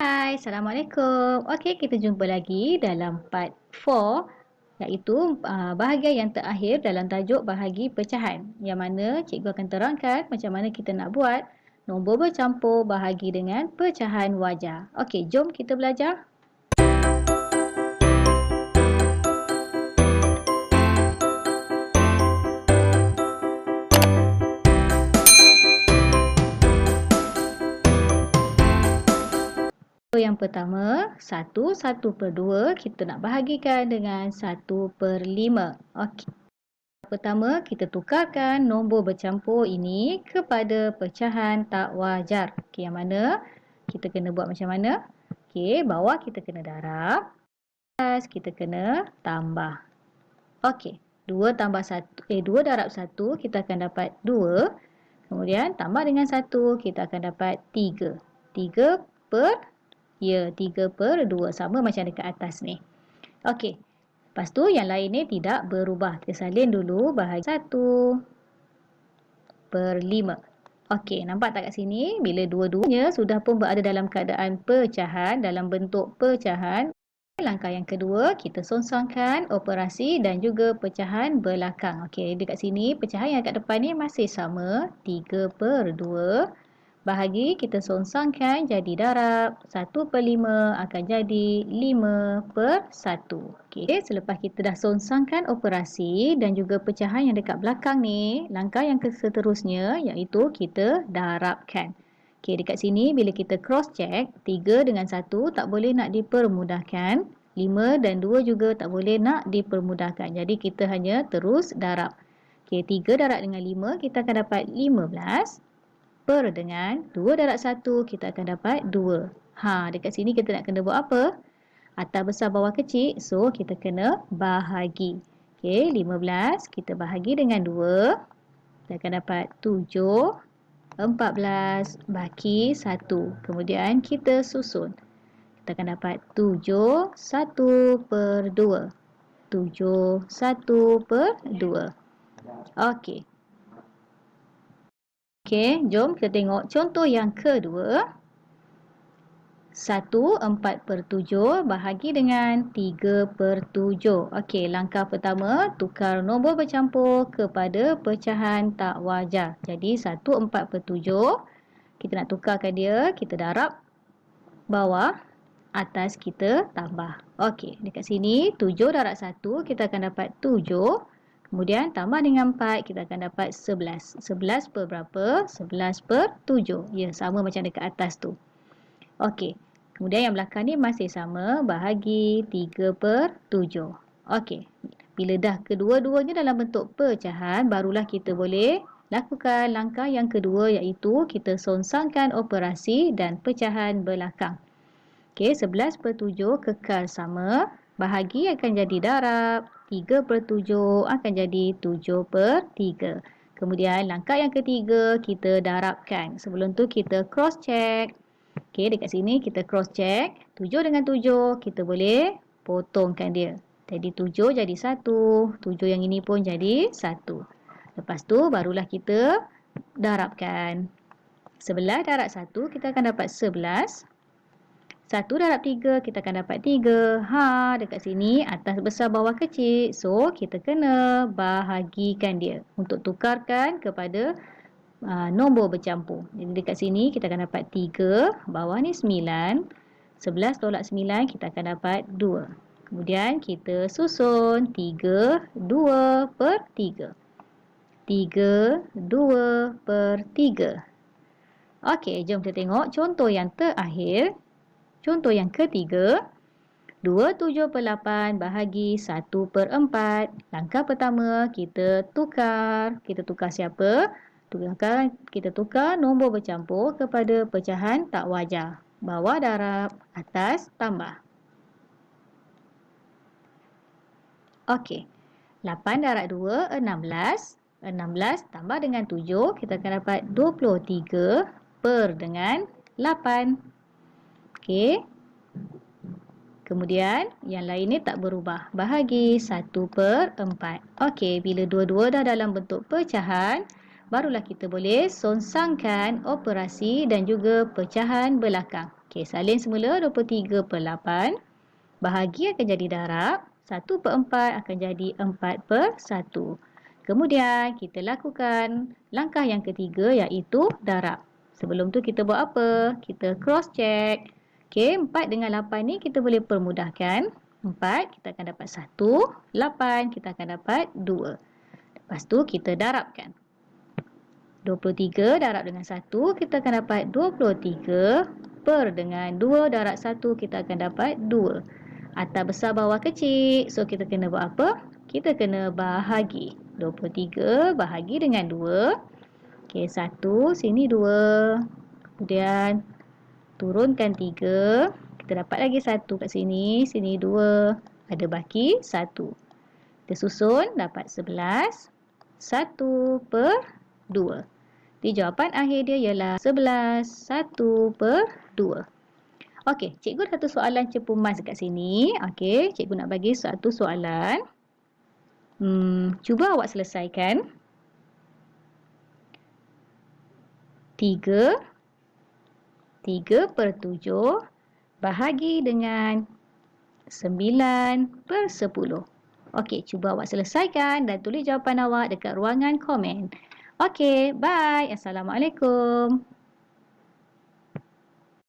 Hai, Assalamualaikum. Okey, kita jumpa lagi dalam part 4 iaitu bahagian yang terakhir dalam tajuk bahagi pecahan yang mana cikgu akan terangkan macam mana kita nak buat nombor bercampur bahagi dengan pecahan wajar. Okey, jom kita belajar. Yang pertama, 1/2 kita nak bahagikan dengan 1/5. Okey. Pertama, kita tukarkan nombor bercampur ini kepada pecahan tak wajar. Okey, yang mana? Kita kena buat macam mana? Okey, bawah kita kena darab, atas kita kena tambah. Okey, 2 tambah 1, 2 darab 1 kita akan dapat 2. Kemudian tambah dengan 1 kita akan dapat 3. 3/2 sama macam dekat atas ni. Okey. Lepas tu yang lain ni tidak berubah. Kita salin dulu bahagi 1/5. Okey, nampak tak kat sini? Bila dua-duanya sudah pun berada dalam keadaan pecahan, dalam bentuk pecahan, langkah yang kedua, kita songsangkan operasi dan juga pecahan belakang. Okey, dekat sini pecahan yang kat depan ni masih sama, 3/2. Bahagi kita songsangkan jadi darab, 1/5 akan jadi 5/1. Okey, selepas kita dah songsangkan operasi dan juga pecahan yang dekat belakang ni, langkah yang seterusnya iaitu kita darabkan. Okey, dekat sini bila kita cross check, 3 dengan 1 tak boleh nak dipermudahkan, 5 dan 2 juga tak boleh nak dipermudahkan. Jadi kita hanya terus darab. Okey, 3 darab dengan 5 kita akan dapat 15. Dengan 2 darab 1 kita akan dapat 2. Dekat sini kita nak kena buat apa? Atas besar bawah kecil. So, kita kena bahagi. Okey, 15 kita bahagi dengan 2. Kita akan dapat 7. 14 baki 1. Kemudian kita susun. Kita akan dapat 7 1/2. 7 1/2. Okey. Okey, jom kita tengok contoh yang kedua. 1/4/7 bahagi dengan 3/7. Okey, langkah pertama, tukar nombor bercampur kepada pecahan tak wajar. Jadi 1/4/7, kita nak tukarkan dia, kita darab bawah, atas kita tambah. Okey, dekat sini 7 darab 1 kita akan dapat 7. Kemudian tambah dengan 4, kita akan dapat 11. 11 per berapa? 11/7. Ya, sama macam dekat atas tu. Okey. Kemudian yang belakang ni masih sama, bahagi 3/7. Okey. Bila dah kedua-duanya dalam bentuk pecahan, barulah kita boleh lakukan langkah yang kedua iaitu kita songsangkan operasi dan pecahan belakang. Okey, 11/7 kekal sama. Bahagi akan jadi darab, 3/7 akan jadi 7/3. Kemudian langkah yang ketiga kita darabkan. Sebelum tu kita cross check. Okey, dekat sini kita cross check. 7 dengan 7 kita boleh potongkan dia. Jadi 7 jadi 1. 7 yang ini pun jadi 1. Lepas tu barulah kita darabkan. 11 darab 1 kita akan dapat 11. 1 darab 3 kita akan dapat 3. Dekat sini atas besar bawah kecil. So, kita kena bahagikan dia untuk tukarkan kepada nombor bercampur. Jadi dekat sini kita akan dapat 3. Bawah ni 9. 11 tolak 9 kita akan dapat 2. Kemudian kita susun 3, 2/3. 3, 2/3. Okey, jom kita tengok contoh yang terakhir. Contoh yang ketiga, 27/8 bahagi 1/4. Langkah pertama, kita tukar. Kita tukar siapa? Kita tukar nombor bercampur kepada pecahan tak wajar. Bawah darab, atas tambah. Okey, 8 darab 2, 16. 16 tambah dengan 7, kita akan dapat 23 dengan 8. Okey. Kemudian yang lain ni tak berubah. Bahagi 1/4. Okey, bila dua-dua dah dalam bentuk pecahan, barulah kita boleh songsangkan operasi dan juga pecahan belakang. Okey, salin semula 23/8. Bahagi akan jadi darab. 1/4 akan jadi 4/1. Kemudian kita lakukan langkah yang ketiga iaitu darab. Sebelum tu kita buat apa? Kita cross check. Okey, 4 dengan 8 ni kita boleh permudahkan. 4 kita akan dapat 1, 8 kita akan dapat 2. Lepas tu kita darabkan. 23 darab dengan 1 kita akan dapat 23 per dengan 2 darab 1 kita akan dapat 2. Atas besar bawah kecil. So kita kena buat apa? Kita kena bahagi. 23 bahagi dengan 2. Okey, 1 sini 2. Kemudian turunkan 3. Kita dapat lagi 1 kat sini. Sini 2. Ada baki 1. Kita susun dapat 11. 1/2. Jadi jawapan akhir dia ialah 11. 1/2. Okey, cikgu ada satu soalan cepu mas dekat sini. Okey, cikgu nak bagi satu soalan. Cuba awak selesaikan. 3/7 bahagi dengan 9/10. Okey, cuba awak selesaikan dan tulis jawapan awak dekat ruangan komen. Okey, bye. Assalamualaikum.